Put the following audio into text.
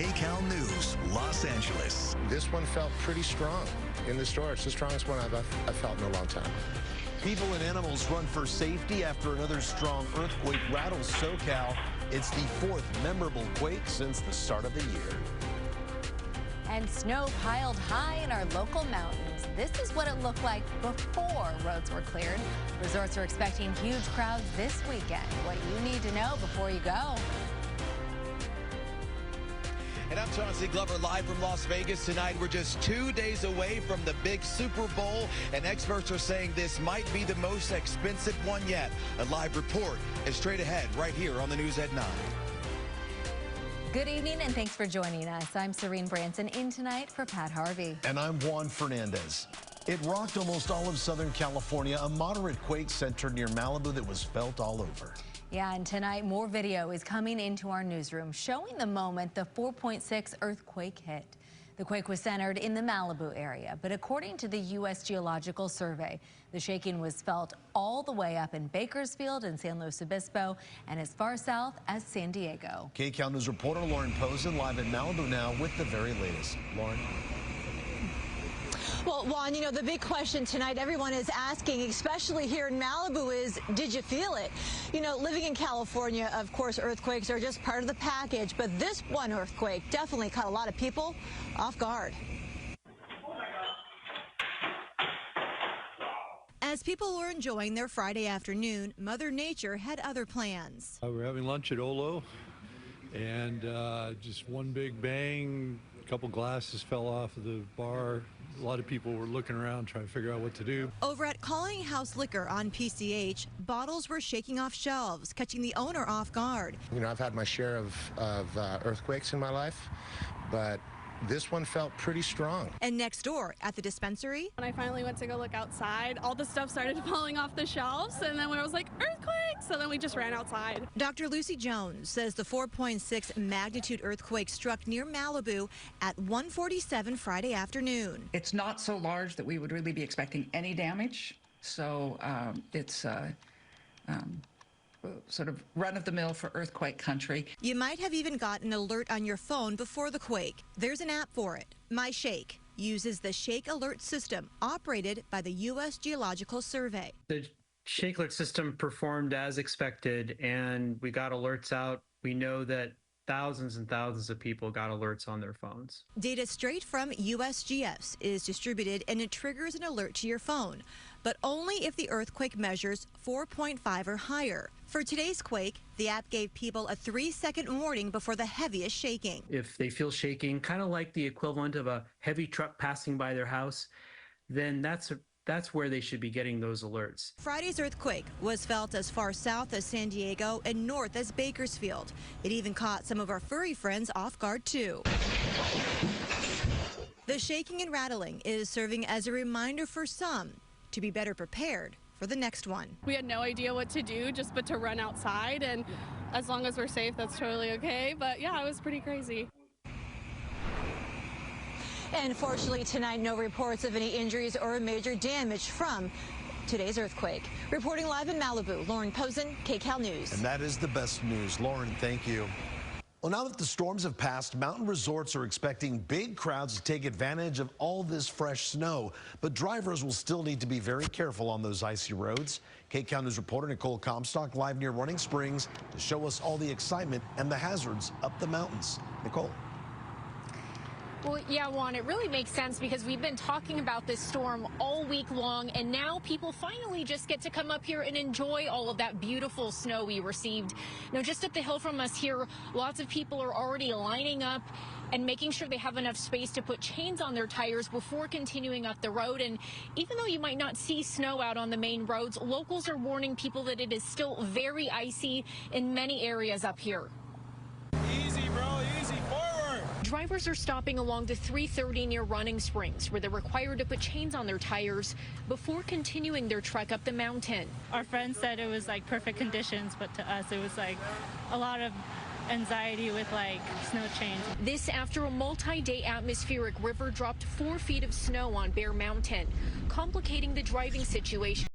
Kcal News, Los Angeles. This one felt pretty strong in the store. It's the strongest one I've felt in a long time. People and animals run for safety after another strong earthquake rattles SoCal. It's the fourth memorable quake since the start of the year. And snow piled high in our local mountains. This is what it looked like before roads were cleared. Resorts are expecting huge crowds this weekend. What you need to know before you go. And I'm Chauncey Glover live from Las Vegas tonight. We're just 2 days away from the big Super Bowl, and experts are saying this might be the most expensive one yet. A live report is straight ahead right here on the News at 9. Good evening and thanks for joining us. I'm Serene Branson in tonight for Pat Harvey. And I'm Juan Fernandez. It rocked almost all of Southern California, a moderate quake centered near Malibu that was felt all over. Yeah, and tonight more video is coming into our newsroom showing the moment the 4.6 earthquake hit. The quake was centered in the Malibu area, but according to the U.S. Geological Survey, the shaking was felt all the way up in Bakersfield and San Luis Obispo and as far south as San Diego. Kcal News reporter Lauren Posen live in Malibu now with the very latest. Lauren. Well, Juan, you know, the big question tonight everyone is asking, especially here in Malibu, is did you feel it? You know, living in California, of course, earthquakes are just part of the package, but this one earthquake definitely caught a lot of people off guard. As people were enjoying their Friday afternoon, Mother Nature had other plans. We're having lunch at Olo, and just one big bang, a couple glasses fell off of the bar. A lot of people were looking around trying to figure out what to do. Over at Calling House Liquor on PCH, bottles were shaking off shelves, catching the owner off guard. You know, I've had my share of earthquakes in my life, but this one felt pretty strong. And next door at the dispensary, when I finally went to go look outside, all the stuff started falling off the shelves, and then when I was like, earthquake, so then we just ran outside. Dr. Lucy Jones says the 4.6 magnitude earthquake struck near Malibu at 1:47 Friday afternoon. It's not so large that we would really be expecting any damage, so it's sort of run-of-the-mill for earthquake country. You might have even got an alert on your phone before the quake. There's an app for it. My Shake uses the Shake Alert system operated by the U.S. Geological Survey. The Shake Alert system performed as expected, and we got alerts out. We know that thousands and thousands of people got alerts on their phones. Data straight from USGS is distributed, and it triggers an alert to your phone, but only if the earthquake measures 4.5 or higher. For today's quake, the app gave people a 3-second warning before the heaviest shaking. If they feel shaking, kind of like the equivalent of a heavy truck passing by their house, then that's where they should be getting those alerts. Friday's earthquake was felt as far south as San Diego and north as Bakersfield. It even caught some of our furry friends off guard, too. The shaking and rattling is serving as a reminder for some to be better prepared for the next one. We had no idea what to do just but to run outside, and as long as we're safe, that's totally okay. But yeah, it was pretty crazy. And fortunately tonight, no reports of any injuries or major damage from today's earthquake. Reporting live in Malibu, Lauren Posen, Kcal News. And that is the best news. Lauren, thank you. Well, now that the storms have passed, mountain resorts are expecting big crowds to take advantage of all this fresh snow. But drivers will still need to be very careful on those icy roads. Kcal News reporter Nicole Comstock live near Running Springs to show us all the excitement and the hazards up the mountains. Nicole. Well, yeah, Juan, it really makes sense because we've been talking about this storm all week long, and now people finally just get to come up here and enjoy all of that beautiful snow we received. Now, just up the hill from us here, lots of people are already lining up and making sure they have enough space to put chains on their tires before continuing up the road. And even though you might not see snow out on the main roads, locals are warning people that it is still very icy in many areas up here. Easy, bro, easy, forward. Drivers are stopping along the 330 near Running Springs, where they're required to put chains on their tires before continuing their trek up the mountain. Our friends said it was like perfect conditions, but to us it was like a lot of anxiety with like snow chains. This after a multi-day atmospheric river dropped 4 feet of snow on Bear Mountain, complicating the driving situation.